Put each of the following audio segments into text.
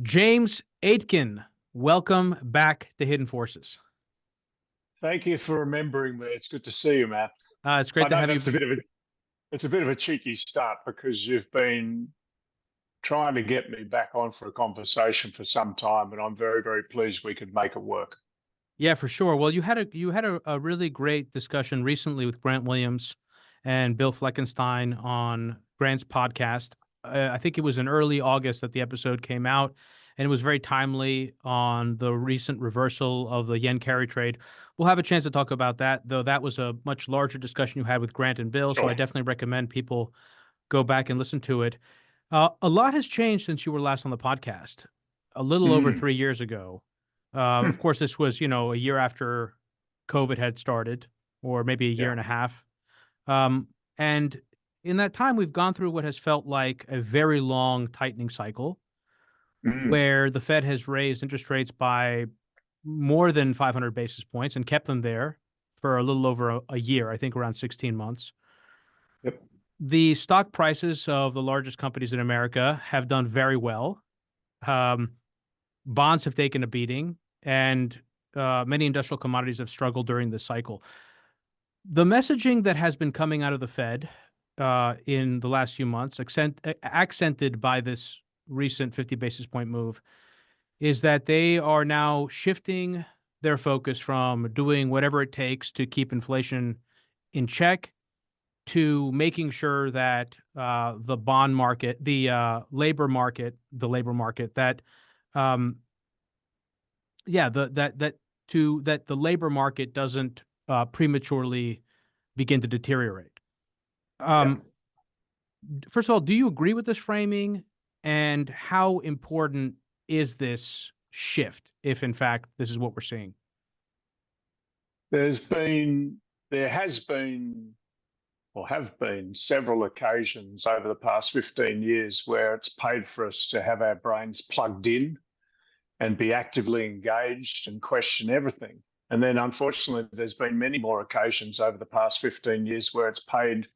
James Aitken, welcome back to Hidden Forces. Thank you for remembering me. It's good to see you, Matt. It's great I to know have you. that's a bit of a cheeky start because you've been trying to get me back on for a conversation for some time, and I'm very, very pleased we could make it work. Yeah, for sure. Well, you had a really great discussion recently with Grant Williams and Bill Fleckenstein on Grant's podcast. I think it was in early August that the episode came out, and it was very timely on the recent reversal of the yen carry trade. We'll have a chance to talk about that, though that was a much larger discussion you had with Grant and Bill, so I Sure. definitely recommend people go back and listen to it. A lot has changed since you were last on the podcast, a little over Mm. 3 years ago. Of Hmm. course, this was, a year after COVID had started, or maybe a year Yeah. and a half. Um, and in that time, we've gone through what has felt like a very long tightening cycle Mm. where the Fed has raised interest rates by more than 500 basis points and kept them there for a little over a year, I think around 16 months. Yep. The stock prices of the largest companies in America have done very well. Um, Bonds have taken a beating, and many industrial commodities have struggled during this cycle. The messaging that has been coming out of the Fed in the last few months, accented by this recent 50 basis point move, is that they are now shifting their focus from doing whatever it takes to keep inflation in check to making sure that the bond market, the labor market, that um, yeah, that the labor market doesn't prematurely begin to deteriorate. Yeah. Um, First of all, do you agree with this framing? And how important is this shift, if in fact this is what we're seeing? There's been, there has been, or have been several occasions over the past 15 years where it's paid for us to have our brains plugged in and be actively engaged and question everything. And then, unfortunately, there's been many more occasions over the past 15 years where it's paid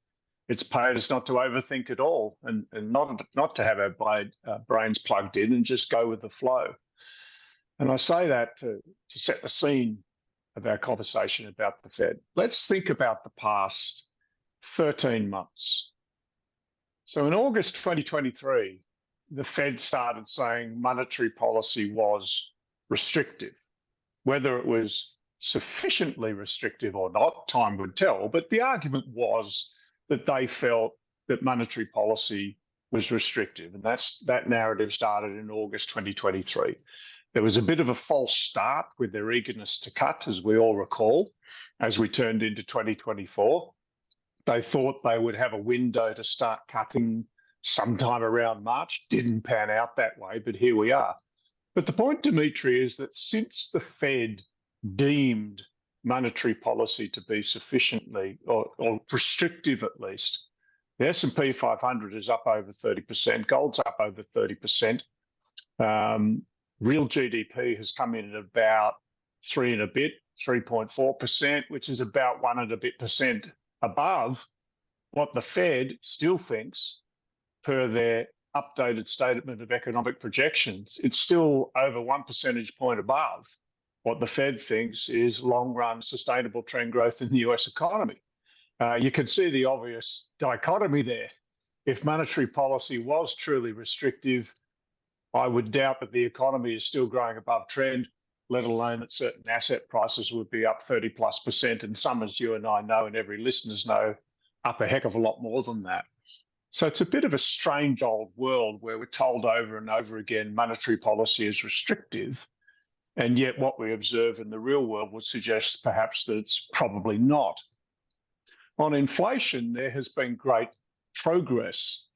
us not to overthink at all and not to have our brains plugged in and just go with the flow. And I say that to set the scene of our conversation about the Fed. Let's think about the past 13 months. So in August 2023, the Fed started saying monetary policy was restrictive. Whether it was sufficiently restrictive or not, time would tell. But the argument was that they felt that monetary policy was restrictive. And that narrative started in August 2023. There was a bit of a false start with their eagerness to cut, as we all recall, as we turned into 2024. They thought they would have a window to start cutting sometime around March. Didn't pan out that way, but here we are. But the point, Demetri, is that since the Fed deemed monetary policy to be sufficiently or restrictive at least, the S&P 500 is up over 30%, gold's up over 30%. Real GDP has come in at about 3.4%, which is about 1% above what the Fed still thinks per their updated statement of economic projections. It's still over 1 percentage point above what the Fed thinks is long-run sustainable trend growth in the US economy. You can see the obvious dichotomy there. If monetary policy was truly restrictive, I would doubt that the economy is still growing above trend, let alone that certain asset prices would be up 30+%, and some, as you and I know, and every listeners know, up a heck of a lot more than that. So it's a bit of a strange old world where we're told over and over again monetary policy is restrictive, and yet what we observe in the real world would suggest perhaps that it's probably not. On inflation, there has been great progress,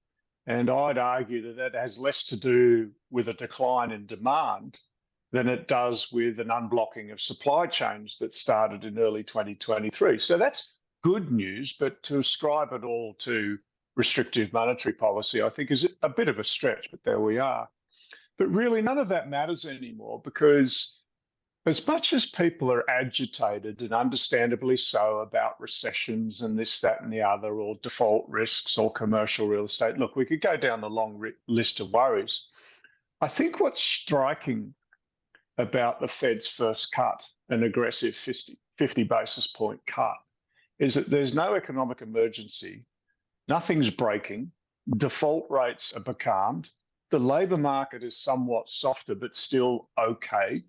and I'd argue that that has less to do with a decline in demand than it does with an unblocking of supply chains that started in early 2023. So that's good news, but to ascribe it all to restrictive monetary policy, I think, is a bit of a stretch, but there we are. But really, none of that matters anymore because as much as people are agitated, and understandably so, about recessions and this, that, and the other, or default risks or commercial real estate, look, we could go down the long list of worries. I think what's striking about the Fed's first cut, an aggressive 50 basis point cut, is that there's no economic emergency. Nothing's breaking. Default rates are becalmed. The labour market is somewhat softer, but still okay.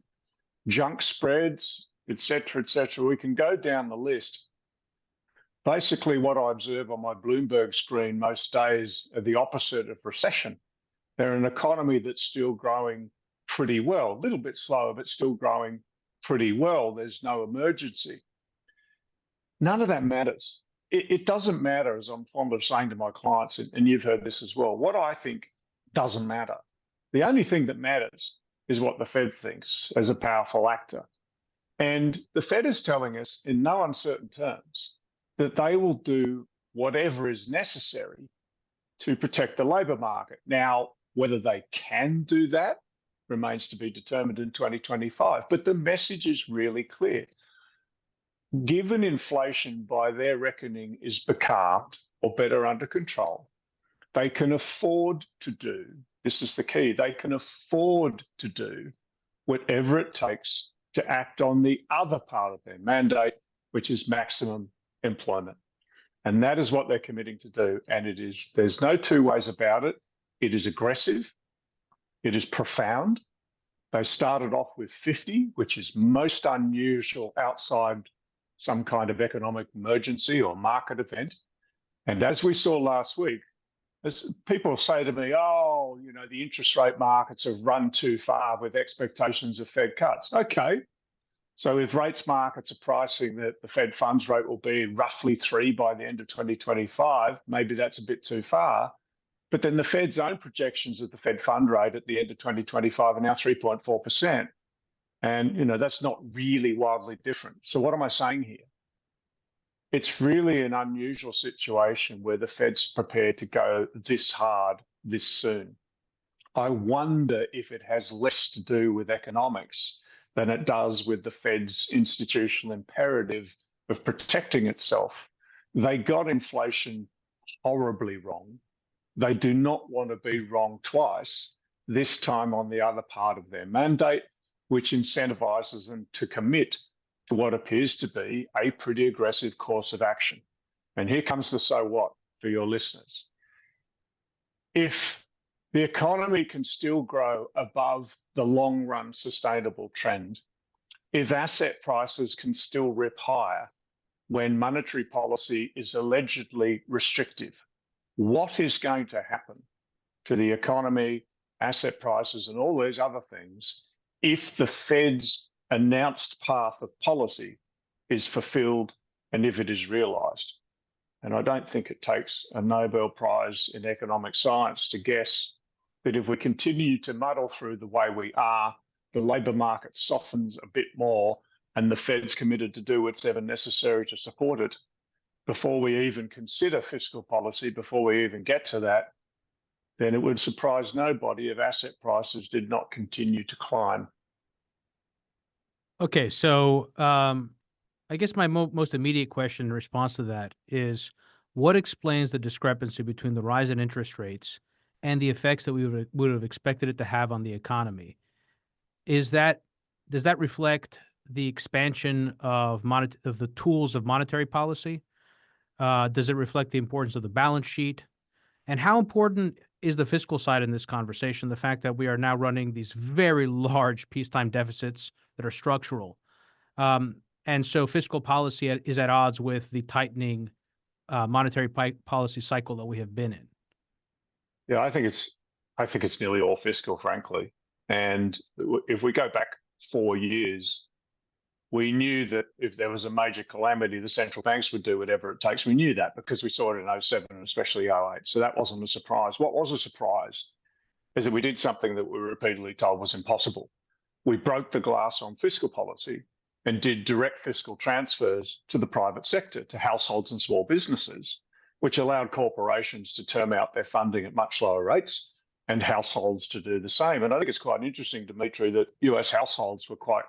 Junk spreads, et cetera, we can go down the list. Basically, what I observe on my Bloomberg screen most days are the opposite of recession. They're an economy that's still growing pretty well, a little bit slower, but still growing pretty well. There's no emergency. None of that matters. It doesn't matter, as I'm fond of saying to my clients, and you've heard this as well, what I think doesn't matter. The only thing that matters is what the Fed thinks as a powerful actor. And the Fed is telling us in no uncertain terms that they will do whatever is necessary to protect the labour market. Now, whether they can do that remains to be determined in 2025, but the message is really clear. Given inflation, by their reckoning, is becalmed or better under control, they can afford to do, this is the key, they can afford to do whatever it takes to act on the other part of their mandate, which is maximum employment. And that is what they're committing to do. And there's no two ways about it. It is aggressive. It is profound. They started off with 50, which is most unusual outside some kind of economic emergency or market event. And as we saw last week, as people say to me, oh, the interest rate markets have run too far with expectations of Fed cuts. Okay. So if rates markets are pricing that the Fed funds rate will be roughly 3 by the end of 2025, maybe that's a bit too far. But then the Fed's own projections of the Fed fund rate at the end of 2025 are now 3.4%. And, that's not really wildly different. So what am I saying here? It's really an unusual situation where the Fed's prepared to go this hard this soon. I wonder if it has less to do with economics than it does with the Fed's institutional imperative of protecting itself. They got inflation horribly wrong. They do not want to be wrong twice, this time on the other part of their mandate, which incentivizes them to commit to what appears to be a pretty aggressive course of action. And here comes the so what for your listeners. If the economy can still grow above the long run sustainable trend, if asset prices can still rip higher when monetary policy is allegedly restrictive, what is going to happen to the economy, asset prices, and all these other things if the Fed's announced path of policy is fulfilled and if it is realised? And I don't think it takes a Nobel Prize in economic science to guess that if we continue to muddle through the way we are, the labour market softens a bit more and the Fed's committed to do whatever necessary to support it, before we even consider fiscal policy, before we even get to that, then it would surprise nobody if asset prices did not continue to climb. Okay, so I guess my most immediate question in response to that is, what explains the discrepancy between the rise in interest rates and the effects that we would have expected it to have on the economy? Does that reflect the expansion of the tools of monetary policy? Does it reflect the importance of the balance sheet? And how important is the fiscal side in this conversation? The fact that we are now running these very large peacetime deficits that are structural. And so fiscal policy is at odds with the tightening monetary policy cycle that we have been in. Yeah, I think it's nearly all fiscal, frankly. And if we go back 4 years, we knew that if there was a major calamity, the central banks would do whatever it takes. We knew that because we saw it in 07 and especially 08. So that wasn't a surprise. What was a surprise is that we did something that we were repeatedly told was impossible. We broke the glass on fiscal policy and did direct fiscal transfers to the private sector, to households and small businesses, which allowed corporations to term out their funding at much lower rates and households to do the same. And I think it's quite interesting, Demetri, that US households were quite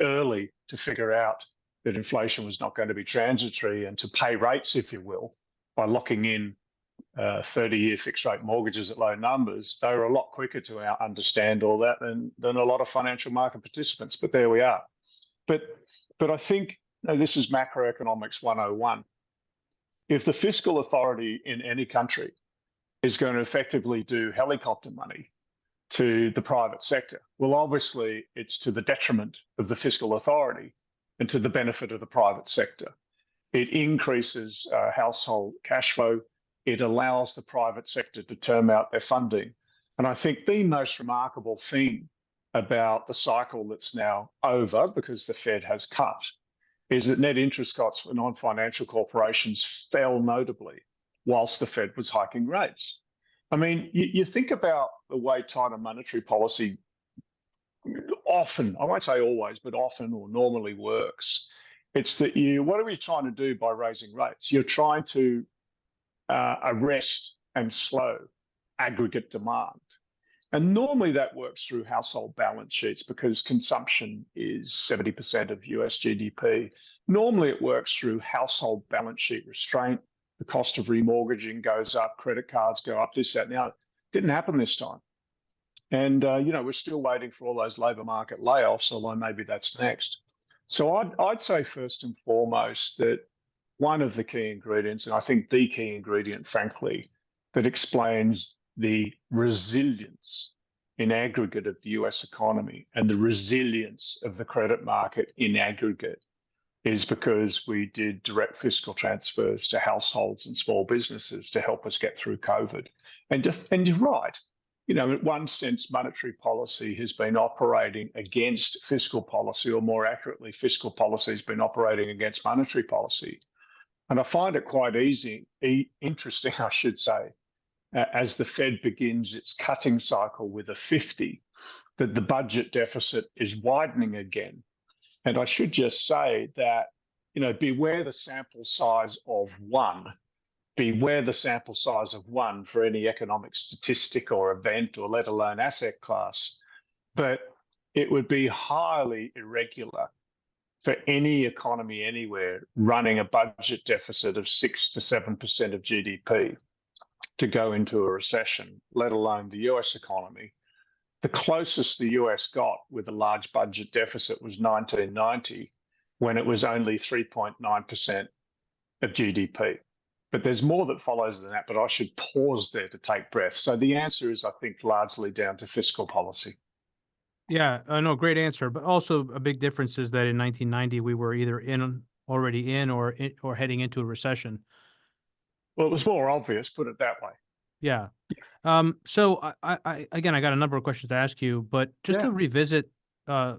early to figure out that inflation was not going to be transitory and to pay rates, if you will, by locking in 30-year fixed rate mortgages at low numbers, they were a lot quicker to understand all that than a lot of financial market participants. But there we are. But I think this is macroeconomics 101. If the fiscal authority in any country is going to effectively do helicopter money to the private sector, well, obviously it's to the detriment of the fiscal authority and to the benefit of the private sector. It increases household cash flow. It allows the private sector to term out their funding. And I think the most remarkable thing about the cycle that's now over, because the Fed has cut, is that net interest costs for non-financial corporations fell notably whilst the Fed was hiking rates. I mean, you think about the way tighter monetary policy often, I won't say always, but often or normally works. It's that what are we trying to do by raising rates? You're trying to arrest and slow aggregate demand. And normally that works through household balance sheets because consumption is 70% of US GDP. Normally it works through household balance sheet restraint. The cost of remortgaging goes up, credit cards go up, this, that. Now, it didn't happen this time. And, we're still waiting for all those labour market layoffs, although maybe that's next. So I'd say first and foremost that one of the key ingredients, and I think the key ingredient, frankly, that explains the resilience in aggregate of the US economy and the resilience of the credit market in aggregate is because we did direct fiscal transfers to households and small businesses to help us get through COVID. And you're right. In one sense, monetary policy has been operating against fiscal policy, or more accurately, fiscal policy has been operating against monetary policy. And I find it quite interesting, I should say, as the Fed begins its cutting cycle with a 50, that the budget deficit is widening again. And I should just say that, beware the sample size of one. Beware the sample size of one for any economic statistic or event, or let alone asset class. But it would be highly irregular for any economy anywhere running a budget deficit of 6 to 7% of GDP to go into a recession, let alone the US economy. The closest the US got with a large budget deficit was 1990, when it was only 3.9% of GDP. But there's more that follows than that, but I should pause there to take breath. So the answer is, I think, largely down to fiscal policy. Yeah, no, great answer. But also a big difference is that in 1990, we were either already in or heading into a recession. Well, it was more obvious, put it that way. Yeah. So I again, I got a number of questions to ask you, but just to revisit a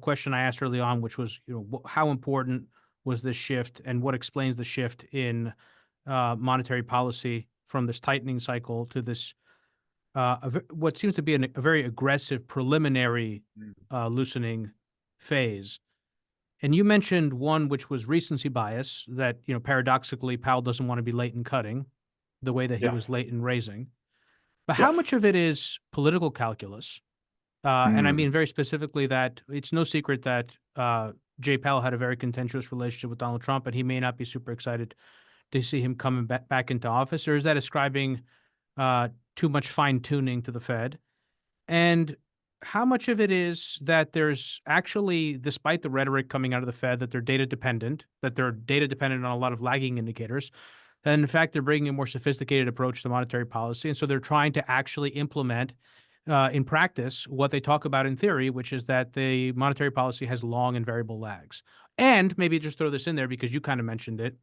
question I asked early on, which was, how important was this shift and what explains the shift in monetary policy from this tightening cycle to this what seems to be a very aggressive preliminary loosening phase. And you mentioned one, which was recency bias, that, paradoxically, Powell doesn't want to be late in cutting the way that he was late in raising. But how much of it is political calculus? And I mean very specifically that it's no secret that Jay Powell had a very contentious relationship with Donald Trump, and he may not be super excited to see him coming back into office. Or is that ascribing too much fine-tuning to the Fed? And how much of it is that there's actually, despite the rhetoric coming out of the Fed, that they're data dependent on a lot of lagging indicators, and in fact, they're bringing a more sophisticated approach to monetary policy. And so they're trying to actually implement in practice what they talk about in theory, which is that the monetary policy has long and variable lags. And maybe just throw this in there because you kind of mentioned it,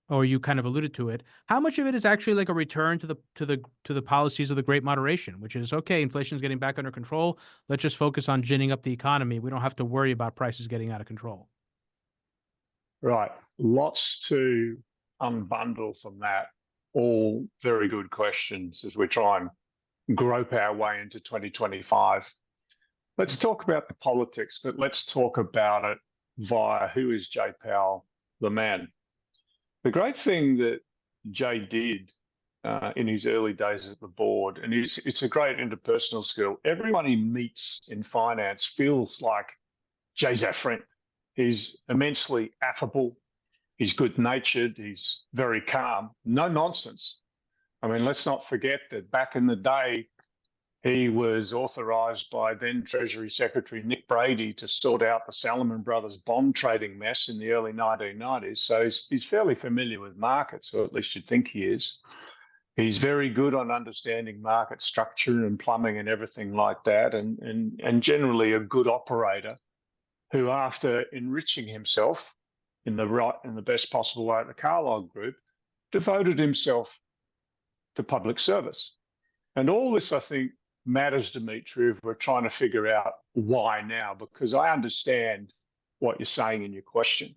or you kind of alluded to it. How much of it is actually like a return to the policies of the Great Moderation, which is, okay, inflation is getting back under control. Let's just focus on ginning up the economy. We don't have to worry about prices getting out of control. Right. Lots to unbundle from that. All very good questions as we try and grope our way into 2025. Let's talk about the politics, but let's talk about it via who is Jay Powell, the man. The great thing that Jay did in his early days at the board, and it's a great interpersonal skill. Everyone he meets in finance feels like Jay's our friend. He's immensely affable. He's good-natured. He's very calm. No nonsense. I mean, let's not forget that back in the day, he was authorised by then Treasury Secretary Nick Brady to sort out the Salomon Brothers bond trading mess in the early 1990s. So he's fairly familiar with markets, or at least you'd think he is. He's very good on understanding market structure and plumbing and everything like that, and generally a good operator who, after enriching himself in the best possible way at the Carlyle Group, devoted himself to public service. And all this, I think, matters, Demetri, if we're trying to figure out why now, because I understand what you're saying in your question.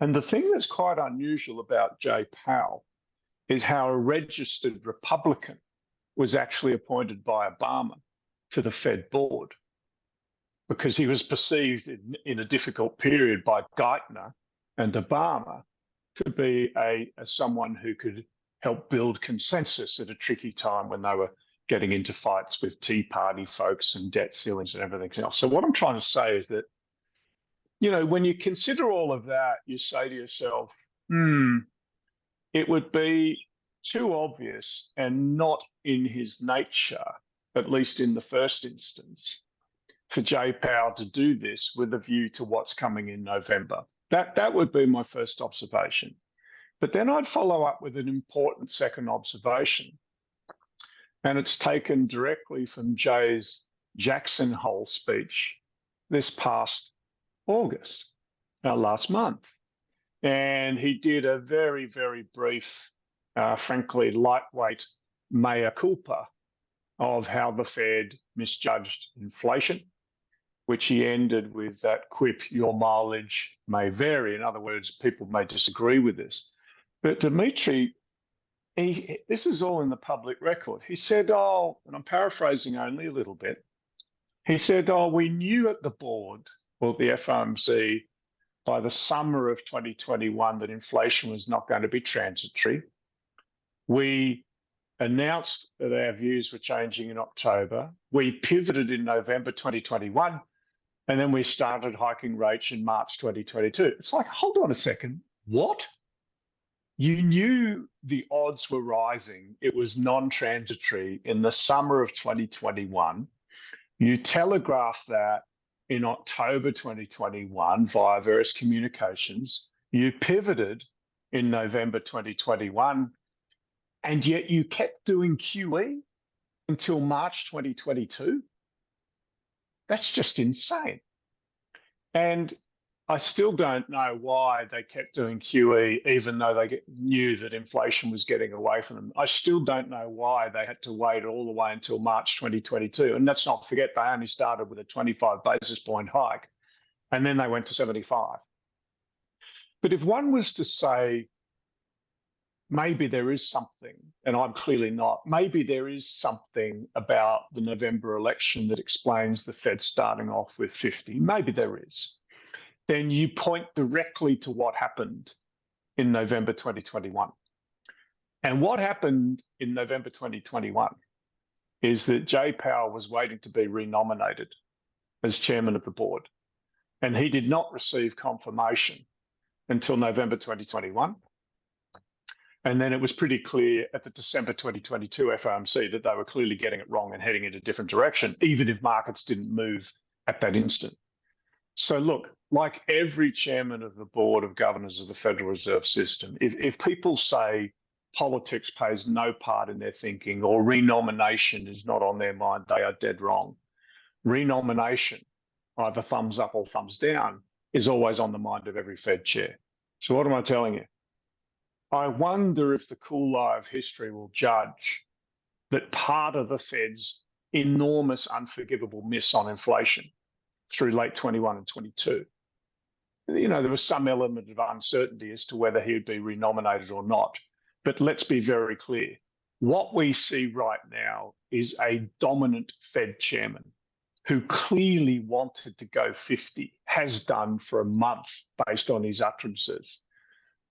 And the thing that's quite unusual about Jay Powell is how a registered Republican was actually appointed by Obama to the Fed board, because he was perceived in a difficult period by Geithner and Obama to be someone who could help build consensus at a tricky time when they were getting into fights with Tea Party folks and debt ceilings and everything else. So what I'm trying to say is that, when you consider all of that, you say to yourself, it would be too obvious and not in his nature, at least in the first instance, for Jay Powell to do this with a view to what's coming in November. That would be my first observation. But then I'd follow up with an important second observation. And it's taken directly from Jay's Jackson Hole speech this past August, last month. And he did a very, very brief, frankly, lightweight mea culpa of how the Fed misjudged inflation, which he ended with that quip, your mileage may vary. In other words, people may disagree with this. But Demetri, this is all in the public record. He said, and I'm paraphrasing only a little bit, he said, we knew at the board, or the FOMC, by the summer of 2021 that inflation was not going to be transitory. We announced that our views were changing in October. We pivoted in November 2021, and then we started hiking rates in March 2022. It's like, hold on a second, what? You knew the odds were rising. It was non-transitory in the summer of 2021. You telegraphed that in October 2021 via various communications. You pivoted in November 2021, and yet you kept doing QE until March 2022. That's just insane. And I still don't know why they kept doing QE, even though they knew that inflation was getting away from them. I still don't know why they had to wait all the way until March 2022. And let's not forget, they only started with a 25 basis point hike, and then they went to 75. But if one was to say, maybe there is something, and I'm clearly not, maybe there is something about the November election that explains the Fed starting off with 50, maybe there is, then you point directly to what happened in November 2021. And what happened in November 2021 is that Jay Powell was waiting to be renominated as chairman of the board. And he did not receive confirmation until November 2021. And then it was pretty clear at the December 2022 FOMC that they were clearly getting it wrong and heading in a different direction, even if markets didn't move at that instant. So look, like every chairman of the board of governors of the Federal Reserve System, if people say politics plays no part in their thinking or renomination is not on their mind, they are dead wrong. Renomination, either thumbs up or thumbs down, is always on the mind of every Fed chair. So what am I telling you? I wonder if the cool eye of history will judge that part of the Fed's enormous, unforgivable miss on inflation through late 21 and 22. There was some element of uncertainty as to whether he would be renominated or not. But let's be very clear. What we see right now is a dominant Fed chairman who clearly wanted to go 50, has done for a month based on his utterances.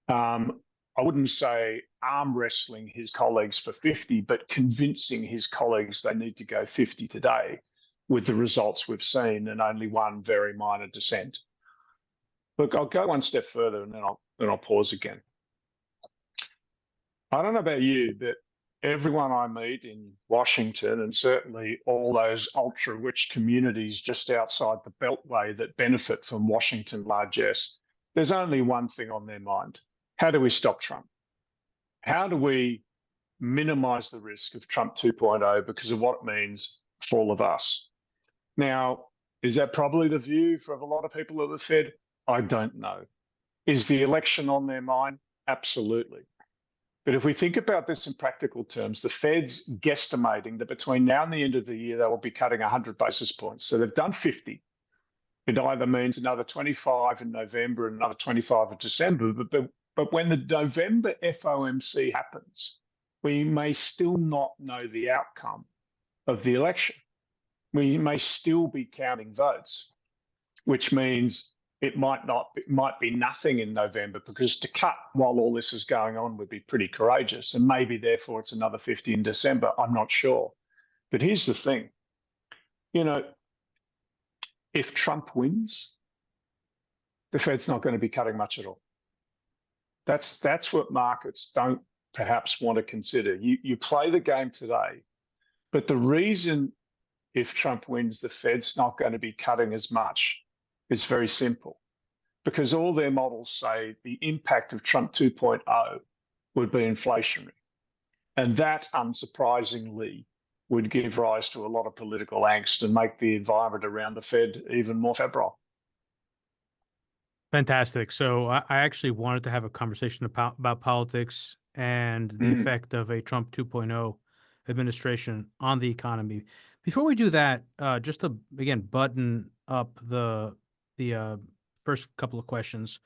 I wouldn't say arm wrestling his colleagues for 50, but convincing his colleagues they need to go 50 today with the results we've seen and only one very minor dissent. Look, I'll go one step further and then I'll pause again. I don't know about you, but everyone I meet in Washington, and certainly all those ultra-rich communities just outside the Beltway that benefit from Washington largesse, there's only one thing on their mind. How do we stop Trump? How do we minimize the risk of Trump 2.0 because of what it means for all of us? Now, is that probably the view for a lot of people at the Fed? I don't know. Is the election on their mind? Absolutely. But if we think about this in practical terms, the Fed's guesstimating that between now and the end of the year, they will be cutting 100 basis points. So they've done 50. It either means another 25 in November and another 25 in December. But when the November FOMC happens, we may still not know the outcome of the election. We may still be counting votes, which means it might be nothing in November, because to cut while all this is going on would be pretty courageous. And maybe therefore it's another 50 in December. I'm not sure. But here's the thing. If Trump wins, the Fed's not going to be cutting much at all. That's what markets don't perhaps want to consider. You play the game today, but the reason if Trump wins, the Fed's not going to be cutting as much is very simple, because all their models say the impact of Trump 2.0 would be inflationary. And that, unsurprisingly, would give rise to a lot of political angst and make the environment around the Fed even more febrile. Fantastic. So I actually wanted to have a conversation about politics and the effect of a Trump 2.0 administration on the economy. Before we do that, just to, again, button up the first couple of questions,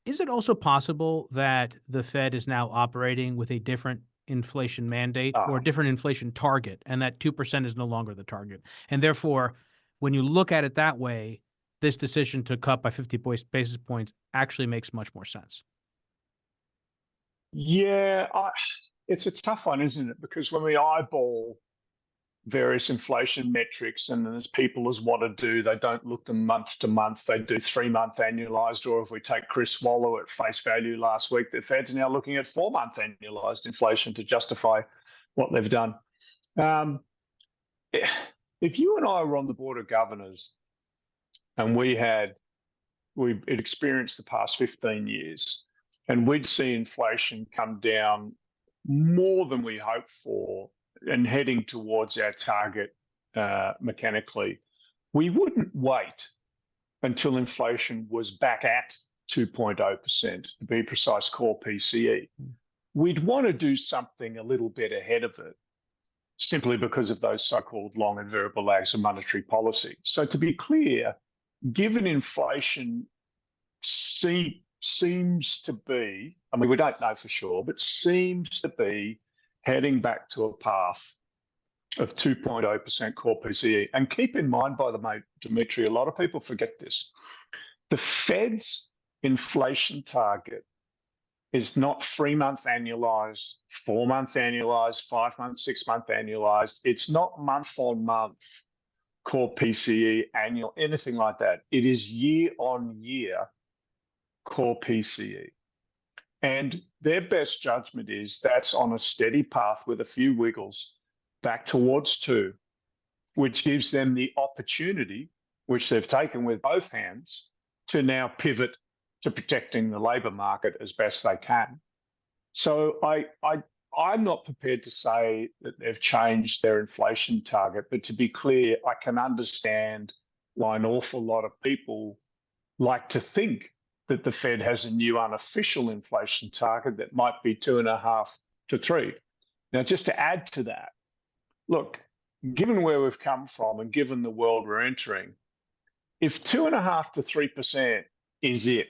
is it also possible that the Fed is now operating with a different inflation mandate or a different inflation target, and that 2% is no longer the target? And therefore, when you look at it that way, this decision to cut by 50 basis points actually makes much more sense. Yeah, it's a tough one, isn't it? Because when we eyeball various inflation metrics, and as people as what to do, they don't look them month to month, they do 3-month annualized, or if we take Chris Swallow at face value last week, the Fed's now looking at 4-month annualized inflation to justify what they've done. If you and I were on the board of governors and we'd experienced the past 15 years, and we'd see inflation come down more than we hoped for and heading towards our target mechanically, we wouldn't wait until inflation was back at 2.0%, to be precise, core PCE. We'd want to do something a little bit ahead of it, simply because of those so-called long and variable lags of monetary policy. So to be clear, given inflation seems to be, I mean, we don't know for sure, but seems to be heading back to a path of 2.0% core PCE. And keep in mind, by the way, Demetri, a lot of people forget this. The Fed's inflation target is not 3-month annualized, 4-month annualized, 5-month, 6-month annualized. It's not month-on-month core PCE annual, anything like that. It is year-on-year core PCE. And their best judgment is that's on a steady path with a few wiggles back towards 2, which gives them the opportunity, which they've taken with both hands, to now pivot to protecting the labour market as best they can. So I'm not prepared to say that they've changed their inflation target, but to be clear, I can understand why an awful lot of people like to think that the Fed has a new unofficial inflation target that might be 2.5 to 3. Now, just to add to that, look, given where we've come from and given the world we're entering, if 2.5 to 3% is it,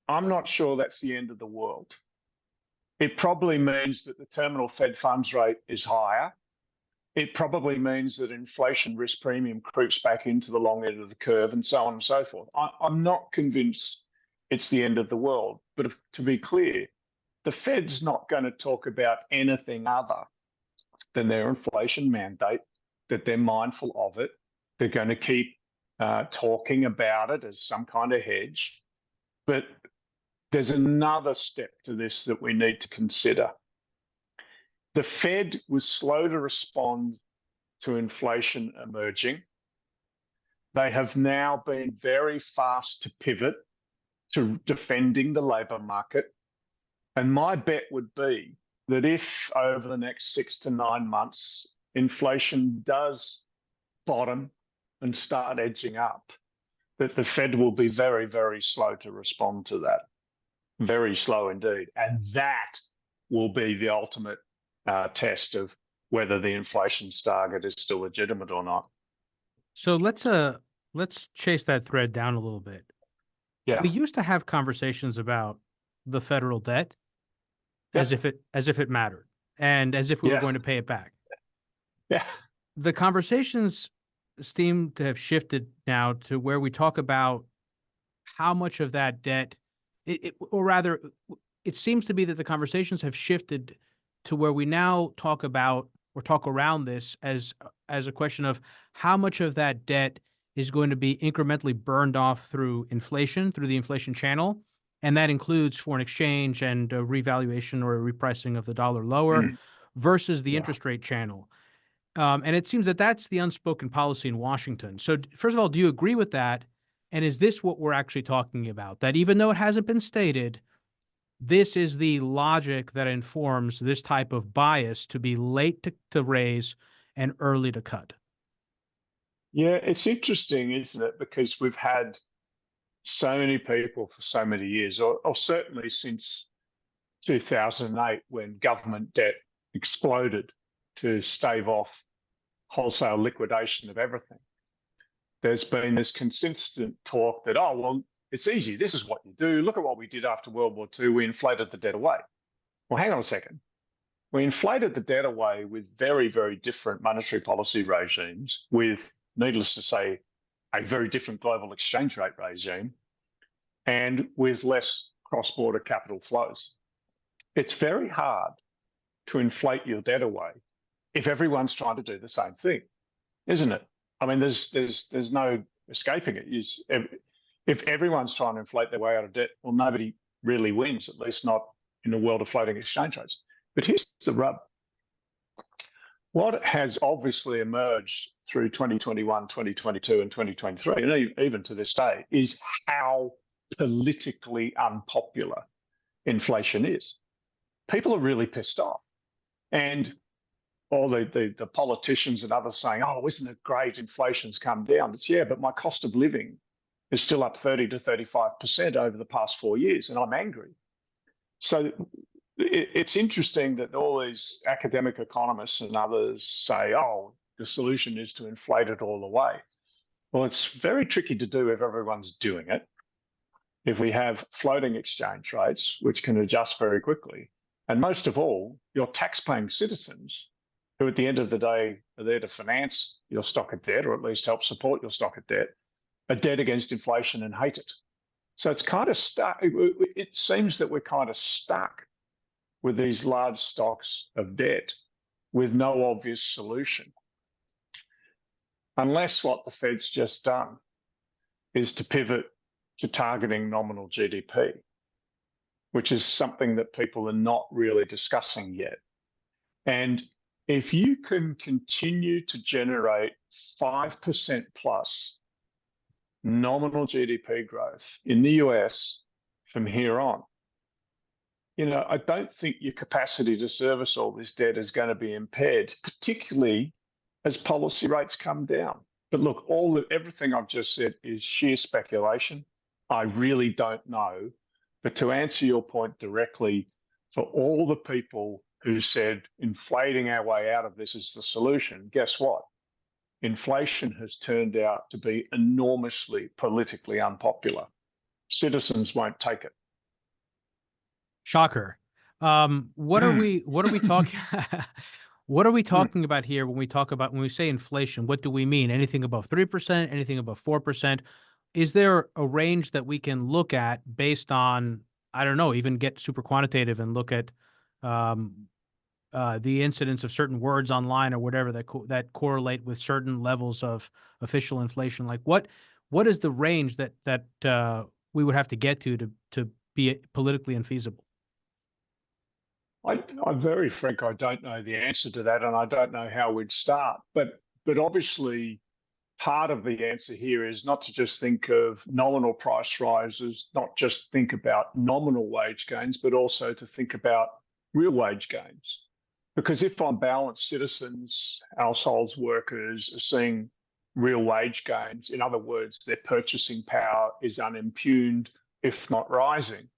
I'm not sure that's the end of the world. It probably means that the terminal Fed funds rate is higher. It probably means that inflation risk premium creeps back into the long end of the curve, and so on and so forth. I'm not convinced it's the end of the world. But to be clear, the Fed's not going to talk about anything other than their inflation mandate, that they're mindful of it. They're going to keep talking about it as some kind of hedge. But there's another step to this that we need to consider. The Fed was slow to respond to inflation emerging. They have now been very fast to pivot to defending the labour market. And my bet would be that if over the next 6 to 9 months, inflation does bottom and start edging up, that the Fed will be very, very slow to respond to that. Very slow indeed. And that will be the ultimate test of whether the inflation target is still legitimate or not. So let's chase that thread down a little bit. Yeah. We used to have conversations about the federal debt as if it mattered and as if we were going to pay it back. Yeah. The conversations seem to have shifted now to where we talk about how much of that debt, or rather, it seems to be that the conversations have shifted to where we now talk about or talk around this as a question of how much of that debt is going to be incrementally burned off through inflation, through the inflation channel, and that includes foreign exchange and a revaluation or a repricing of the dollar lower versus the interest rate channel. And it seems that that's the unspoken policy in Washington. So first of all, do you agree with that? And is this what we're actually talking about? That even though it hasn't been stated, this is the logic that informs this type of bias to be late to raise and early to cut. Yeah, it's interesting, isn't it? Because we've had so many people for so many years, or certainly since 2008, when government debt exploded to stave off wholesale liquidation of everything. There's been this consistent talk that, oh, well, it's easy. This is what you do. Look at what we did after World War II. We inflated the debt away. Well, hang on a second. We inflated the debt away with very, very different monetary policy regimes, with, needless to say, a very different global exchange rate regime, and with less cross-border capital flows. It's very hard to inflate your debt away if everyone's trying to do the same thing, isn't it? I mean, there's no escaping it. If everyone's trying to inflate their way out of debt, well, nobody really wins, at least not in the world of floating exchange rates. But here's the rub. What has obviously emerged through 2021, 2022, and 2023, and even to this day, is how politically unpopular inflation is. People are really pissed off. And all the politicians and others saying, oh, isn't it great, inflation's come down? It's, yeah, but my cost of living is still up 30 to 35% over the past 4 years, and I'm angry. So it's interesting that all these academic economists and others say, oh, the solution is to inflate it all away. Well, it's very tricky to do if everyone's doing it. If we have floating exchange rates, which can adjust very quickly, and most of all, your tax-paying citizens, who at the end of the day are there to finance your stock of debt, or at least help support your stock of debt, are dead against inflation and hate it. So it's kind of stuck. It seems that we're kind of stuck with these large stocks of debt with no obvious solution. Unless what the Fed's just done is to pivot to targeting nominal GDP, which is something that people are not really discussing yet. And if you can continue to generate 5% plus nominal GDP growth in the US from here on, I don't think your capacity to service all this debt is going to be impaired, particularly as policy rates come down. But look, everything I've just said is sheer speculation. I really don't know. But to answer your point directly, for all the people who said inflating our way out of this is the solution, guess what? Inflation has turned out to be enormously politically unpopular. Citizens won't take it. Shocker. What are we talking what are we talking about here when we say inflation? What do we mean? Anything above 3%, anything above 4%? Is there a range that we can look at based on, I don't know, even get super quantitative and look at the incidence of certain words online or whatever that correlate with certain levels of official inflation? Like what is the range that we would have to get to be politically infeasible? I'm very frank. I don't know the answer to that, and I don't know how we'd start. But obviously, part of the answer here is not to just think of nominal price rises, not just think about nominal wage gains, but also to think about real wage gains. Because if on balance, citizens, households, workers are seeing real wage gains, in other words, their purchasing power is unimpugned, if not rising,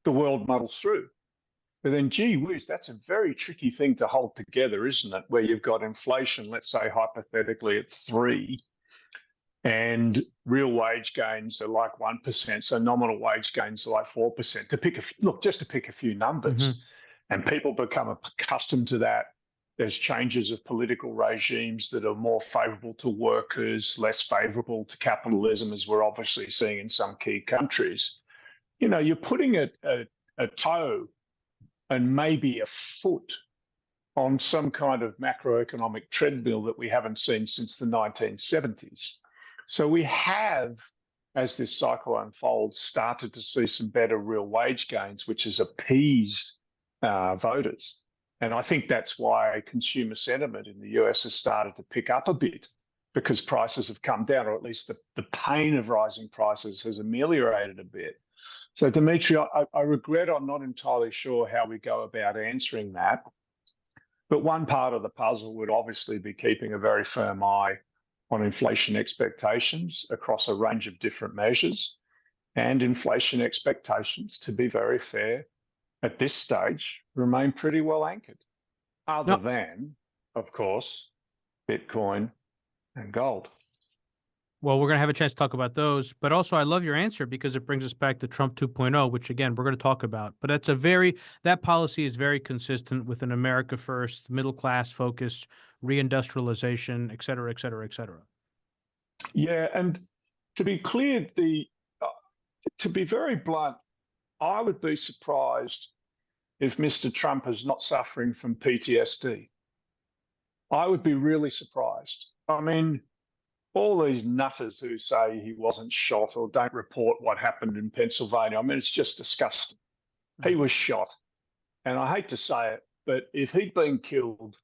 the world muddles through. But then, gee whiz, that's a very tricky thing to hold together, isn't it? Where you've got inflation, let's say hypothetically at 3%, and real wage gains are like 1%, so nominal wage gains are like 4%. Just to pick a few numbers, and people become accustomed to that. There's changes of political regimes that are more favourable to workers, less favourable to capitalism, as we're obviously seeing in some key countries. You know, you're putting a toe and maybe a foot on some kind of macroeconomic treadmill that we haven't seen since the 1970s. So we have, as this cycle unfolds, started to see some better real wage gains, which has appeased voters. And I think that's why consumer sentiment in the US has started to pick up a bit, because prices have come down, or at least the pain of rising prices has ameliorated a bit. So, Demetri, I regret I'm not entirely sure how we go about answering that. But one part of the puzzle would obviously be keeping a very firm eye on inflation expectations across a range of different measures. And inflation expectations, to be very fair, at this stage, remain pretty well anchored, other than, of course, Bitcoin and gold. Well, we're going to have a chance to talk about those, but also I love your answer because it brings us back to Trump 2.0, which again, we're going to talk about. But that policy is very consistent with an America first, middle class focus, reindustrialization, et cetera, et cetera, et cetera. Yeah, and to be clear, to be very blunt, I would be surprised if Mr. Trump is not suffering from PTSD. I would be really surprised. I mean, all these nutters who say he wasn't shot or don't report what happened in Pennsylvania, I mean, it's just disgusting. He was shot. And I hate to say it, but if he'd been killed,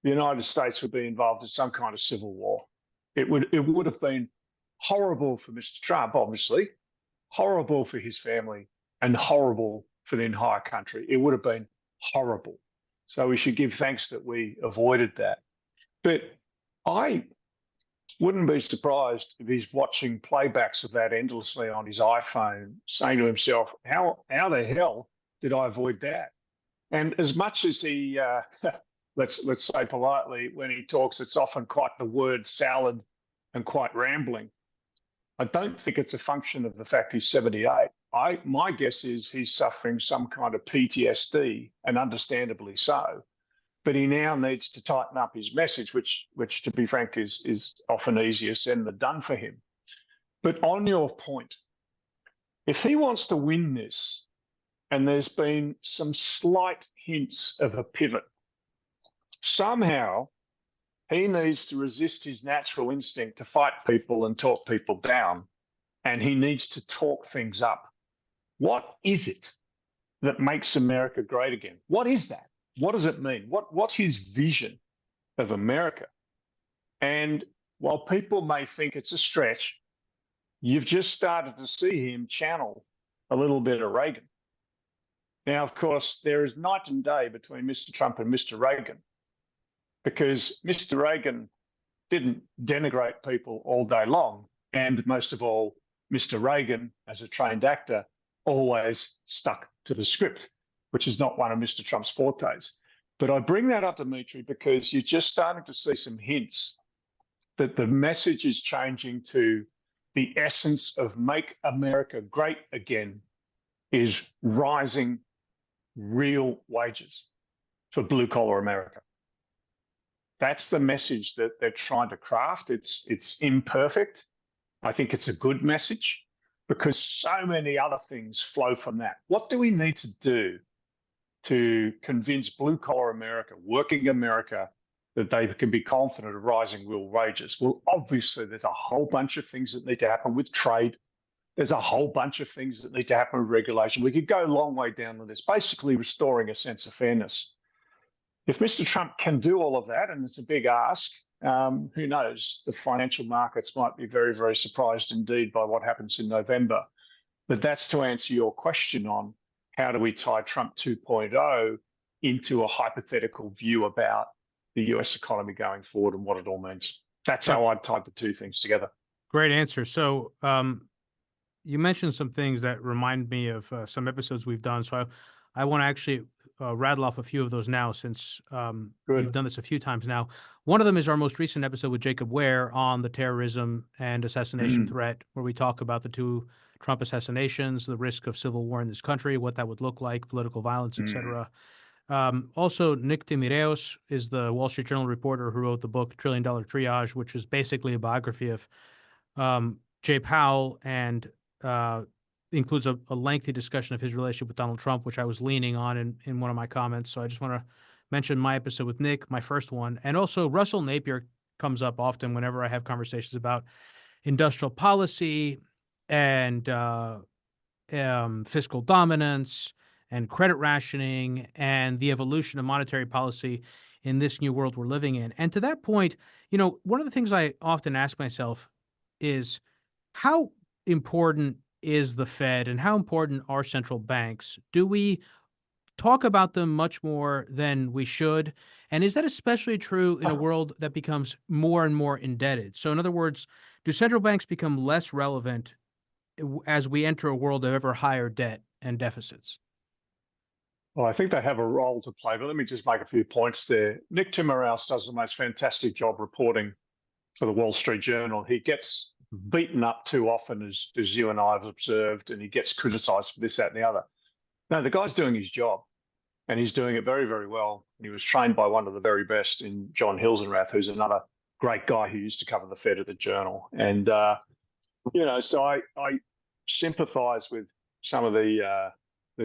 the United States would be involved in some kind of civil war. It would have been horrible for Mr. Trump, obviously, horrible for his family, and horrible for the entire country. It would have been horrible. So we should give thanks that we avoided that. But I wouldn't be surprised if he's watching playbacks of that endlessly on his iPhone, saying to himself, how the hell did I avoid that? And as much as he, let's say politely, when he talks, it's often quite the word salad and quite rambling. I don't think it's a function of the fact he's 78. My guess is he's suffering some kind of PTSD, and understandably so. But he now needs to tighten up his message, which to be frank, is often easier said than done for him. But on your point, if he wants to win this, and there's been some slight hints of a pivot, somehow he needs to resist his natural instinct to fight people and talk people down, and he needs to talk things up. What is it that makes America great again? What is that? What does it mean? What's his vision of America? And while people may think it's a stretch, you've just started to see him channel a little bit of Reagan. Now, of course, there is night and day between Mr. Trump and Mr. Reagan, because Mr. Reagan didn't denigrate people all day long. And most of all, Mr. Reagan, as a trained actor, always stuck to the script, which is not one of Mr. Trump's fortes. But I bring that up, Demetri, because you're just starting to see some hints that the message is changing to the essence of make America great again is rising real wages for blue-collar America. That's the message that they're trying to craft. It's imperfect. I think it's a good message because so many other things flow from that. What do we need to do to convince blue-collar America, working America, that they can be confident of rising real wages? Well, obviously, there's a whole bunch of things that need to happen with trade. There's a whole bunch of things that need to happen with regulation. We could go a long way down with this, basically restoring a sense of fairness. If Mr. Trump can do all of that, and it's a big ask, who knows? The financial markets might be very, very surprised indeed by what happens in November. But that's to answer your question on how do we tie Trump 2.0 into a hypothetical view about the US economy going forward and what it all means. That's how I'd tie the two things together. Great answer. So you mentioned some things that remind me of some episodes we've done. So I want to actually rattle off a few of those now, since you've done this a few times now. One of them is our most recent episode with Jacob Ware on the terrorism and assassination threat, where we talk about the two Trump assassinations, the risk of civil war in this country, what that would look like, political violence, etc. Also, Nick Timiraos is the Wall Street Journal reporter who wrote the book $1 Trillion Triage, which is basically a biography of Jay Powell, and includes a lengthy discussion of his relationship with Donald Trump, which I was leaning on in one of my comments. So I just want to mention my episode with Nick, my first one. And also Russell Napier comes up often whenever I have conversations about industrial policy and fiscal dominance and credit rationing and the evolution of monetary policy in this new world we're living in. And to that point, one of the things I often ask myself is, how important is the Fed and how important are central banks? Do we talk about them much more than we should? And is that especially true in a world that becomes more and more indebted? So in other words, do central banks become less relevant as we enter a world of ever higher debt and deficits? Well, I think they have a role to play, but let me just make a few points there. Nick Timiraos does the most fantastic job reporting for the Wall Street Journal. He gets beaten up too often, as you and I have observed, and he gets criticized for this, that, and the other. No, the guy's doing his job, and he's doing it very, very well. And he was trained by one of the very best in John Hilsenrath, who's another great guy who used to cover the Fed at the Journal. And, so I sympathize with some of the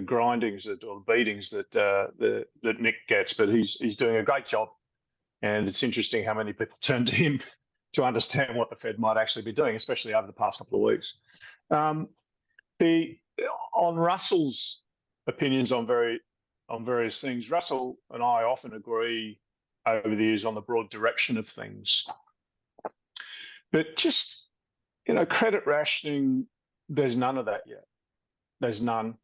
grindings or the beatings that Nick gets, but he's doing a great job. And it's interesting how many people turn to him to understand what the Fed might actually be doing, especially over the past couple of weeks. On Russell's opinions on various things, Russell and I often agree over the years on the broad direction of things. But just, credit rationing, there's none of that yet. There's none.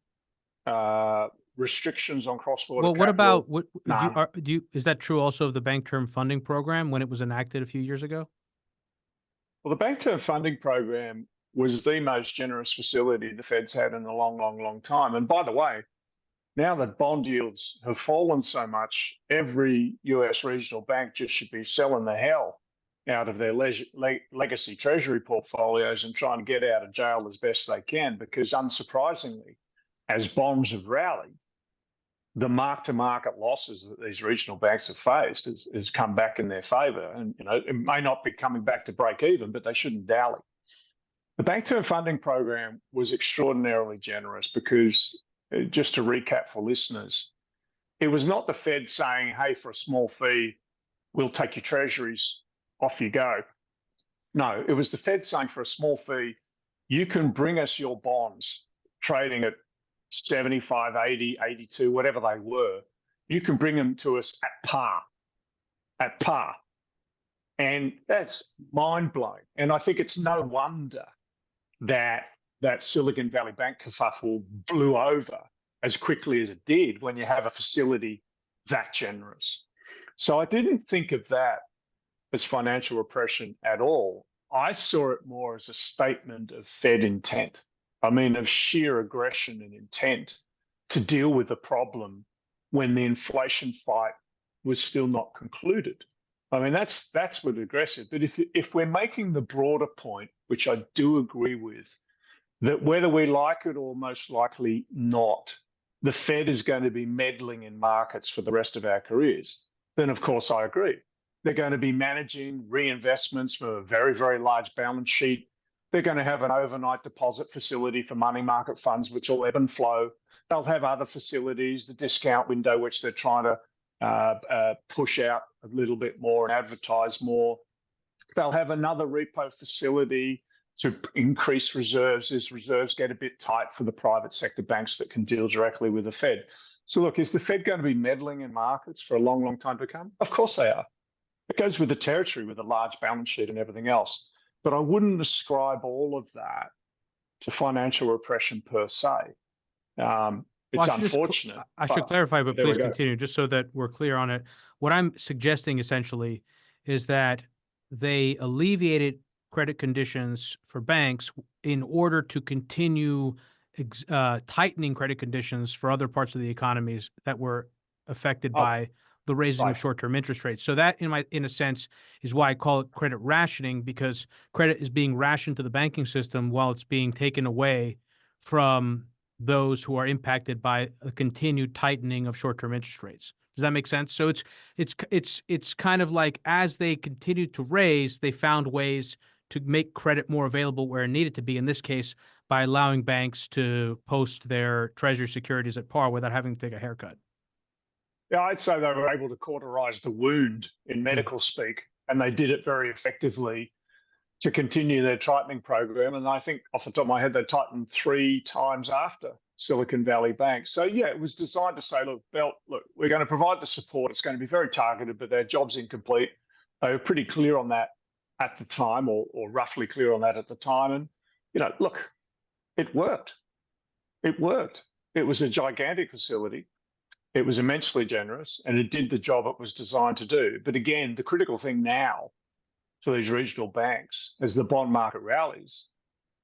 Restrictions on cross-border Well, what capital, about is that true also of the Bank Term Funding Program when it was enacted a few years ago? Well, the Bank Term Funding Program was the most generous facility the Fed's had in a long, long, long time. And by the way, now that bond yields have fallen so much, every US regional bank just should be selling the hell out of their legacy treasury portfolios and trying to get out of jail as best they can, because unsurprisingly, as bonds have rallied, the mark-to-market losses that these regional banks have faced has come back in their favour. And, it may not be coming back to break even, but they shouldn't dally. The Bank Term Funding Program was extraordinarily generous because, just to recap for listeners, it was not the Fed saying, hey, for a small fee, we'll take your treasuries, off you go. No, it was the Fed saying, for a small fee, you can bring us your bonds trading at 75, 80, 82, whatever they were. You can bring them to us at par. And that's mind-blowing. And I think it's no wonder that Silicon Valley Bank kerfuffle blew over as quickly as it did when you have a facility that generous. So I didn't think of that as financial repression at all. I saw it more as a statement of Fed intent. I mean, of sheer aggression and intent to deal with the problem when the inflation fight was still not concluded. I mean, that's with aggressive. But if we're making the broader point, which I do agree with, that whether we like it or most likely not, the Fed is going to be meddling in markets for the rest of our careers, then of course I agree. They're going to be managing reinvestments for a very, very large balance sheet. They're going to have an overnight deposit facility for money market funds, which will ebb and flow. They'll have other facilities, the discount window, which they're trying to push out a little bit more and advertise more. They'll have another repo facility, to increase reserves as reserves get a bit tight for the private sector banks that can deal directly with the Fed. So look, is the Fed going to be meddling in markets for a long, long time to come? Of course they are. It goes with the territory, with a large balance sheet and everything else. But I wouldn't ascribe all of that to financial repression per se. It's unfortunate. I should clarify, but there we please go. continue, just so that we're clear on it. What I'm suggesting essentially is that they alleviated credit conditions for banks in order to continue tightening credit conditions for other parts of the economies that were affected by the raising of short-term interest rates. So that, in a sense, is why I call it credit rationing, because credit is being rationed to the banking system while it's being taken away from those who are impacted by a continued tightening of short-term interest rates. Does that make sense? So it's kind of like, as they continued to raise, they found ways to make credit more available where it needed to be. In this case, by allowing banks to post their treasury securities at par without having to take a haircut. Yeah, I'd say they were able to cauterize the wound in medical speak, and they did it very effectively to continue their tightening program. And I think off the top of my head, they tightened 3 times after Silicon Valley Bank. So yeah, it was designed to say, look, we're going to provide the support. It's going to be very targeted, but their job's incomplete. They were pretty clear on that at the time, or roughly clear on that at the time. And, look, it worked. It worked. It was a gigantic facility. It was immensely generous, and it did the job it was designed to do. But again, the critical thing now for these regional banks, as the bond market rallies,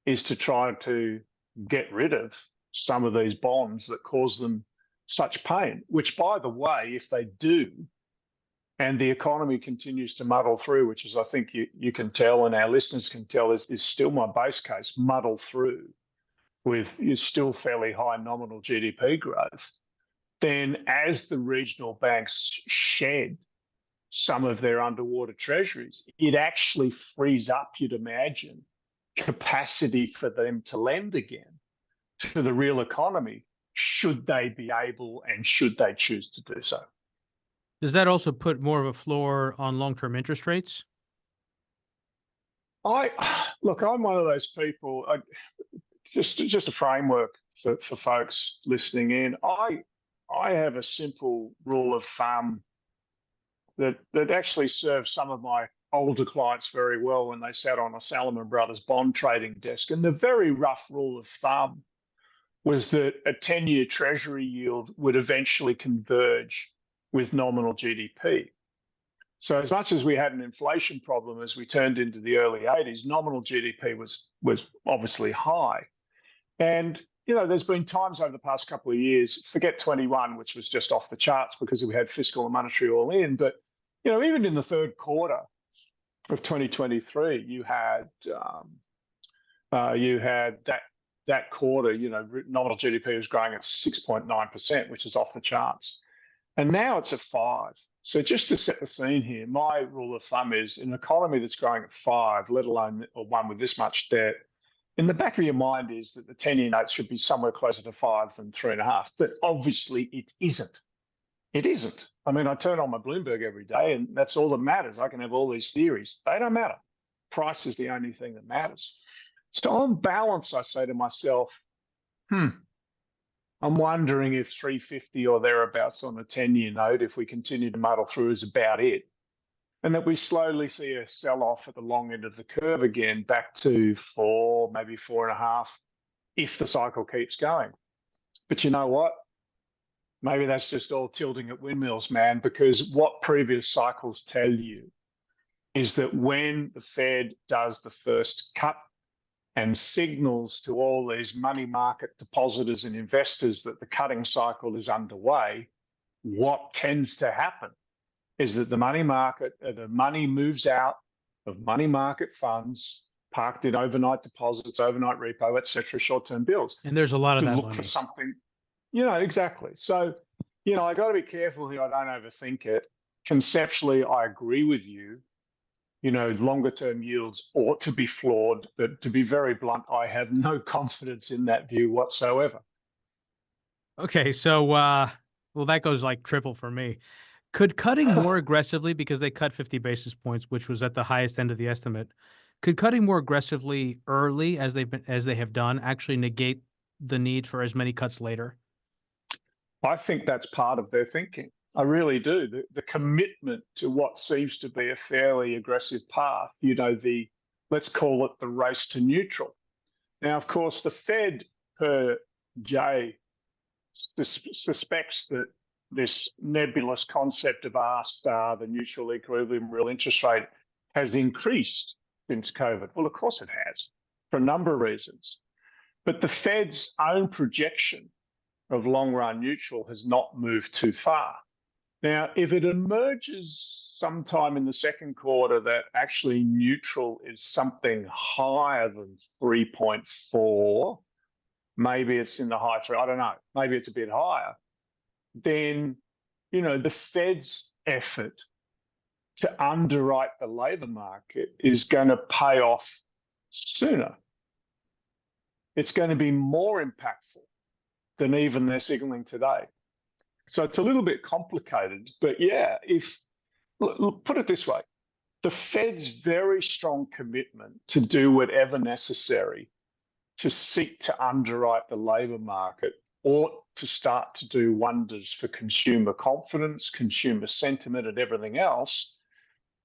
is to try to get rid of some of these bonds that cause them such pain, which, by the way, if they do, and the economy continues to muddle through, which is, I think you can tell and our listeners can tell, is still my base case, muddle through with still fairly high nominal GDP growth, then as the regional banks shed some of their underwater treasuries, it actually frees up, you'd imagine, capacity for them to lend again to the real economy, should they be able and should they choose to do so. Does that also put more of a floor on long-term interest rates? Look, I'm one of those people, just a framework for folks listening in. I have a simple rule of thumb that actually served some of my older clients very well when they sat on a Salomon Brothers bond trading desk. And the very rough rule of thumb was that a 10-year treasury yield would eventually converge with nominal GDP. So as much as we had an inflation problem as we turned into the early 80s, nominal GDP was obviously high. And there's been times over the past couple of years, forget 21, which was just off the charts because we had fiscal and monetary all in. But, even in the third quarter of 2023, you had that quarter, nominal GDP was growing at 6.9%, which is off the charts. And now it's at 5. So just to set the scene here, my rule of thumb is an economy that's growing at 5, let alone one with this much debt, in the back of your mind is that the 10-year notes should be somewhere closer to 5 than 3.5. But obviously it isn't. It isn't. I mean, I turn on my Bloomberg every day and that's all that matters. I can have all these theories. They don't matter. Price is the only thing that matters. So on balance, I say to myself, I'm wondering if 350 or thereabouts on a 10-year note, if we continue to muddle through, is about it. And that we slowly see a sell-off at the long end of the curve again, back to 4, maybe 4.5, if the cycle keeps going. But you know what? Maybe that's just all tilting at windmills, man, because what previous cycles tell you is that when the Fed does the first cut and signals to all these money market depositors and investors that the cutting cycle is underway, what tends to happen is that the money market, the money moves out of money market funds parked in overnight deposits, overnight repo, et cetera, short-term bills. And there's a lot of that look money. For something, exactly. So, I got to be careful here. I don't overthink it. Conceptually, I agree with you. Longer-term yields ought to be flawed, but to be very blunt, I have no confidence in that view whatsoever. Okay, so, that goes like triple for me. Could cutting more aggressively, because they cut 50 basis points, which was at the highest end of the estimate, Could cutting more aggressively early, as they have done, actually negate the need for as many cuts later? I think that's part of their thinking. I really do. The commitment to what seems to be a fairly aggressive path, let's call it the race to neutral. Now, of course, the Fed, per Jay, suspects that this nebulous concept of R star, the neutral equilibrium real interest rate, has increased since COVID. Well, of course it has, for a number of reasons. But the Fed's own projection of long-run neutral has not moved too far. Now, if it emerges sometime in the second quarter that actually neutral is something higher than 3.4, maybe it's in the high three, I don't know, maybe it's a bit higher, then, the Fed's effort to underwrite the labor market is going to pay off sooner. It's going to be more impactful than even they're signaling today. So it's a little bit complicated, but yeah, put it this way, the Fed's very strong commitment to do whatever necessary to seek to underwrite the labor market ought to start to do wonders for consumer confidence, consumer sentiment, and everything else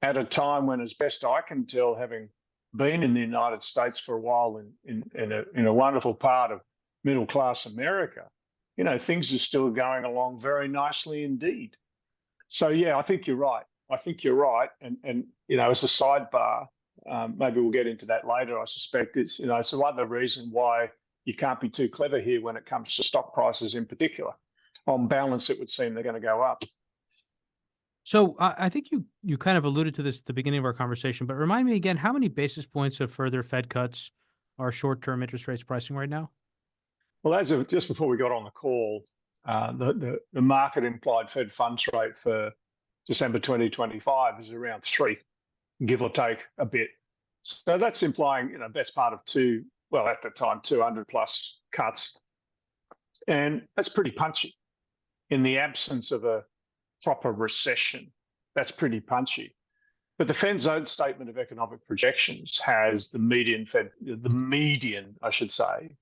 at a time when, as best I can tell, having been in the United States for a while in a wonderful part of middle-class America, things are still going along very nicely indeed. So, yeah, I think you're right. And as a sidebar, maybe we'll get into that later, I suspect, it's another reason why you can't be too clever here when it comes to stock prices in particular. On balance, it would seem they're going to go up. So I think you kind of alluded to this at the beginning of our conversation, but remind me again, how many basis points of further Fed cuts are short-term interest rates pricing right now? Well, as of just before we got on the call, the market implied Fed funds rate for December 2025 is around 3, give or take a bit. So that's implying, best part of at the time, 200 plus cuts. And that's pretty punchy. In the absence of a proper recession, that's pretty punchy. But the Fed's own statement of economic projections has the median, I should say,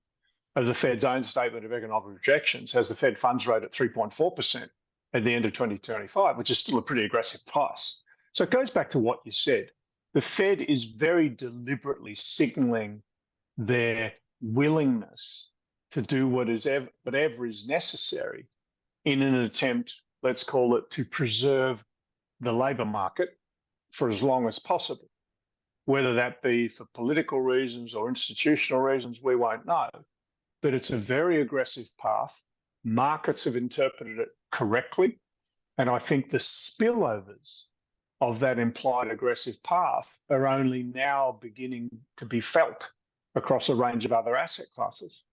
of the Fed's own statement of economic projections has the Fed funds rate at 3.4% at the end of 2025, which is still a pretty aggressive price. So it goes back to what you said. The Fed is very deliberately signaling their willingness to do whatever is necessary in an attempt, let's call it, to preserve the labor market for as long as possible. Whether that be for political reasons or institutional reasons, we won't know. But it's a very aggressive path. Markets have interpreted it correctly. And I think the spillovers of that implied aggressive path are only now beginning to be felt across a range of other asset classes.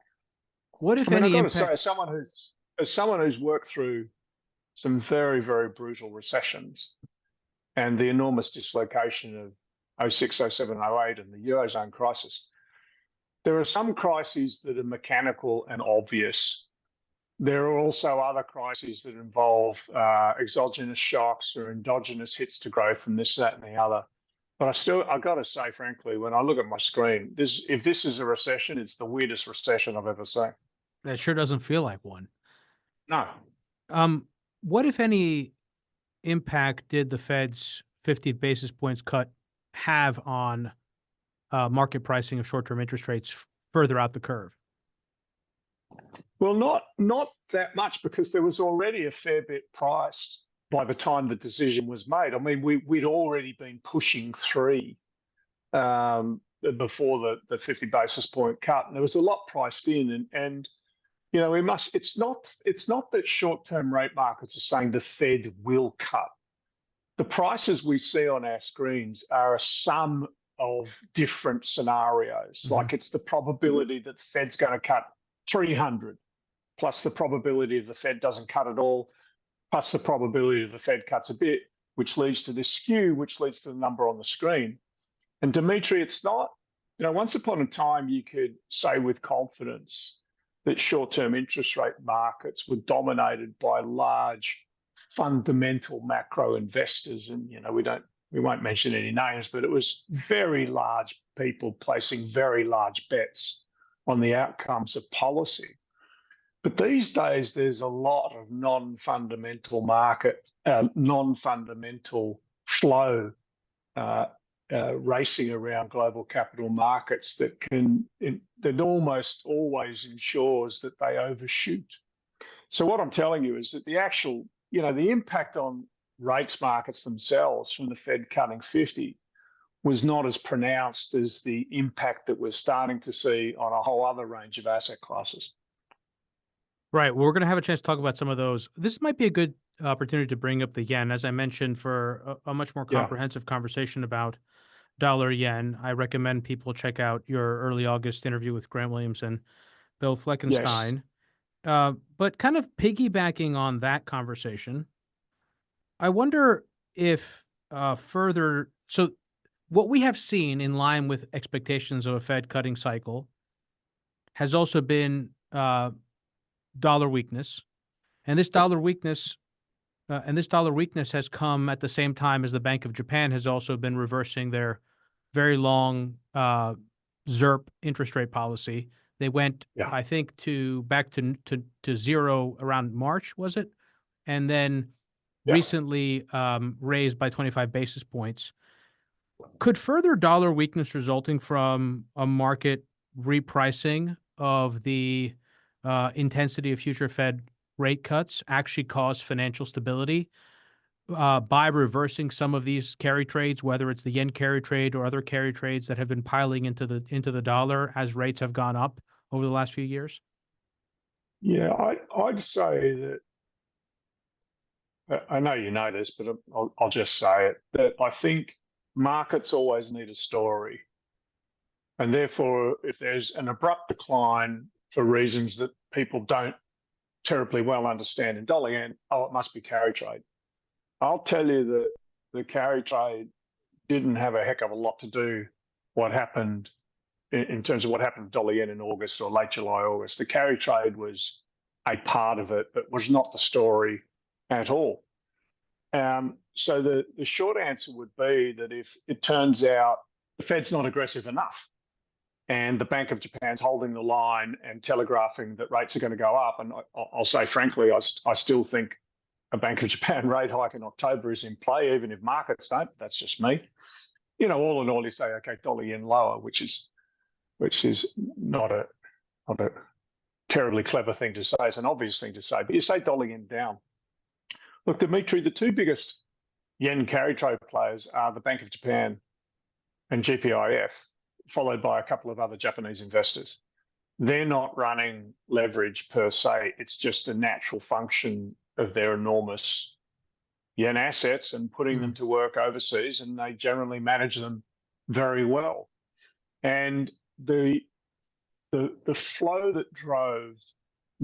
What, if I've any, got to impact? say, as someone who's worked through some very, very brutal recessions and the enormous dislocation of 06, 07, 08 and the Eurozone crisis, there are some crises that are mechanical and obvious. There are also other crises that involve exogenous shocks or endogenous hits to growth and this, that, and the other. But I've got to say, frankly, when I look at my screen, if this is a recession, it's the weirdest recession I've ever seen. That sure doesn't feel like one. No. What, if any, impact did the Fed's 50 basis points cut have on market pricing of short-term interest rates further out the curve? Well, not that much, because there was already a fair bit priced by the time the decision was made. I mean, we'd already been pushing 3 before the 50 basis point cut, and there was a lot priced in. And it's not that short-term rate markets are saying the Fed will cut. The prices we see on our screens are a sum of different scenarios. Mm-hmm. Like, it's the probability that the Fed's going to cut 300, plus the probability of the Fed doesn't cut at all, plus the probability of the Fed cuts a bit, which leads to this skew, which leads to the number on the screen. And Demetri, it's not, once upon a time you could say with confidence that short-term interest rate markets were dominated by large fundamental macro investors. And, we won't mention any names, but it was very large people placing very large bets on the outcomes of policy. But these days, there's a lot of non-fundamental flow racing around global capital markets that almost always ensures that they overshoot. So what I'm telling you is that the actual, the impact on rates markets themselves from the Fed cutting 50 was not as pronounced as the impact that we're starting to see on a whole other range of asset classes. Right. Well, we're going to have a chance to talk about some of those. This might be a good opportunity to bring up the yen. As I mentioned, for a much more comprehensive conversation about dollar yen, I recommend people check out your early August interview with Grant Williams and Bill Fleckenstein. Yes. But kind of piggybacking on that conversation, I wonder if so what we have seen in line with expectations of a Fed cutting cycle has also been dollar weakness. And this dollar weakness has come at the same time as the Bank of Japan has also been reversing their very long ZIRP interest rate policy. They went, I think, back to zero around March, was it? And then recently raised by 25 basis points. Could further dollar weakness resulting from a market repricing of the intensity of future Fed rate cuts actually cause financial stability by reversing some of these carry trades, whether it's the yen carry trade or other carry trades that have been piling into the dollar as rates have gone up over the last few years? Yeah, I'd say that, I know you know this, but I'll just say it, that I think markets always need a story. And therefore, if there's an abrupt decline for reasons that people don't terribly well understand in dollar yen, it must be carry trade. I'll tell you that the carry trade didn't have a heck of a lot to do what happened in terms of what happened to dollar yen in August or late July, August. The carry trade was a part of it, but was not the story at all. So the short answer would be that if it turns out the Fed's not aggressive enough and the Bank of Japan's holding the line and telegraphing that rates are going to go up, and I'll say frankly, I still think a Bank of Japan rate hike in October is in play, even if markets don't. That's just me. All in all, you say, okay, dollar yen lower, which is not a terribly clever thing to say. It's an obvious thing to say, but you say dollar yen down. Look, Demetri, the two biggest yen carry trade players are the Bank of Japan and GPIF, followed by a couple of other Japanese investors. They're not running leverage per se. It's just a natural function of their enormous yen assets and putting them to work overseas, and they generally manage them very well. And the flow that drove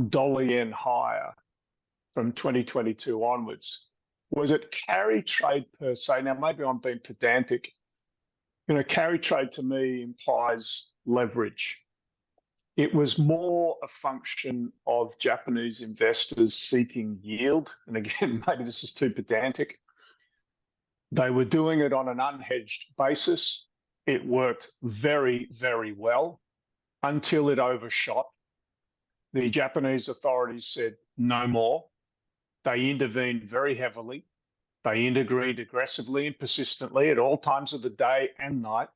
dollar yen higher from 2022 onwards was it carry trade per se. Now, maybe I'm being pedantic. Carry trade to me implies leverage. It was more a function of Japanese investors seeking yield. And again, maybe this is too pedantic. They were doing it on an unhedged basis. It worked very, very well until it overshot. The Japanese authorities said no more. They intervened very heavily. They intervened aggressively and persistently at all times of the day and night,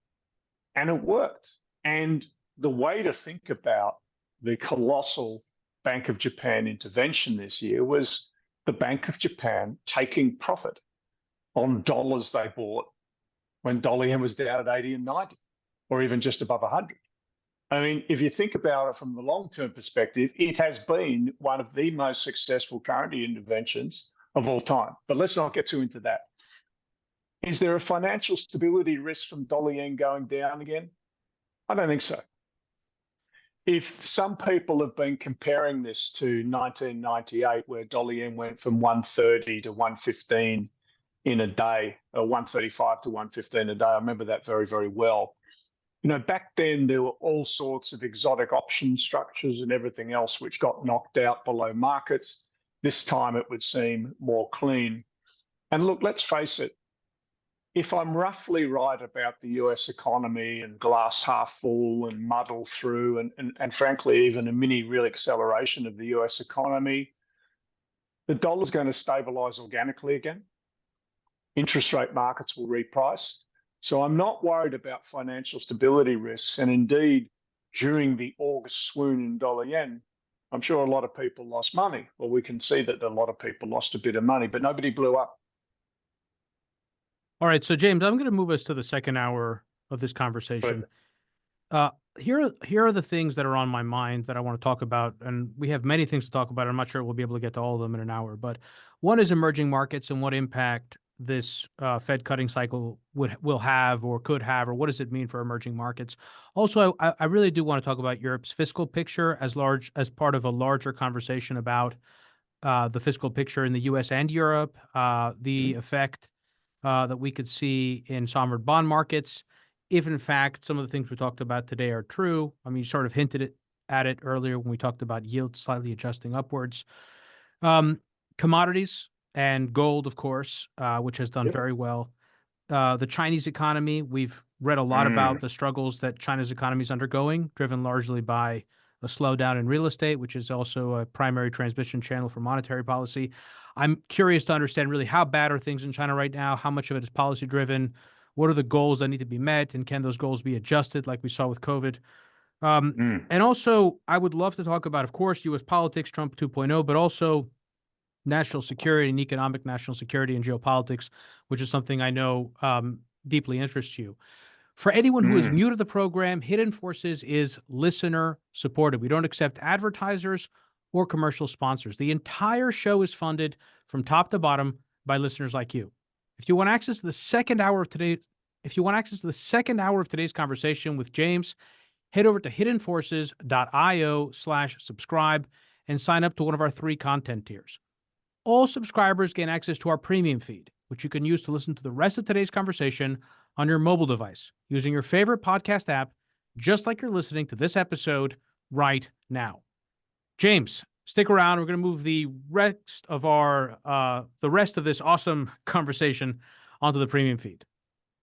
and it worked. And the way to think about the colossal Bank of Japan intervention this year was the Bank of Japan taking profit on dollars they bought when dollar yen was down at 80 and 90, or even just above 100. I mean, if you think about it from the long-term perspective, it has been one of the most successful currency interventions of all time. But let's not get too into that. Is there a financial stability risk from dollar yen going down again? I don't think so. If some people have been comparing this to 1998, where dollar yen went from 130 to 115 in a day, or 135 to 115 a day, I remember that very, very well. Back then there were all sorts of exotic option structures and everything else which got knocked out below markets. This time it would seem more clean. And look, let's face it, if I'm roughly right about the US economy and glass half full and muddle through, and frankly, even a mini real acceleration of the US economy, the dollar's going to stabilize organically again. Interest rate markets will reprice. So I'm not worried about financial stability risks. And indeed, during the August swoon in dollar yen, I'm sure a lot of people lost money. Well, we can see that a lot of people lost a bit of money, but nobody blew up. All right, so James, I'm going to move us to the second hour of this conversation. Here are the things that are on my mind that I want to talk about, and we have many things to talk about. I'm not sure we'll be able to get to all of them in an hour, but one is emerging markets and what impact this Fed cutting cycle will have or could have, or what does it mean for emerging markets? Also, I really do want to talk about Europe's fiscal picture as part of a larger conversation about the fiscal picture in the U.S. and Europe, the effect that we could see in sovereign bond markets, if in fact some of the things we talked about today are true. I mean, you sort of hinted at it earlier when we talked about yields slightly adjusting upwards. Commodities and gold, of course, which has done very well. The Chinese economy, we've read a lot about the struggles that China's economy is undergoing, driven largely by a slowdown in real estate, which is also a primary transmission channel for monetary policy. I'm curious to understand really how bad are things in China right now? How much of it is policy driven? What are the goals that need to be met? And can those goals be adjusted like we saw with COVID? And also, I would love to talk about, of course, U.S. politics, Trump 2.0, but also national security and economic national security and geopolitics, which is something I know deeply interests you. For anyone who is new to the program, Hidden Forces is listener supported. We don't accept advertisers or commercial sponsors. The entire show is funded from top to bottom by listeners like you. If you want access to the second hour of today's conversation with James, head over to hiddenforces.io/subscribe and sign up to one of our 3 content tiers. All subscribers gain access to our premium feed, which you can use to listen to the rest of today's conversation on your mobile device using your favorite podcast app, just like you're listening to this episode right now. James, stick around. We're going to move the rest of this awesome conversation onto the premium feed.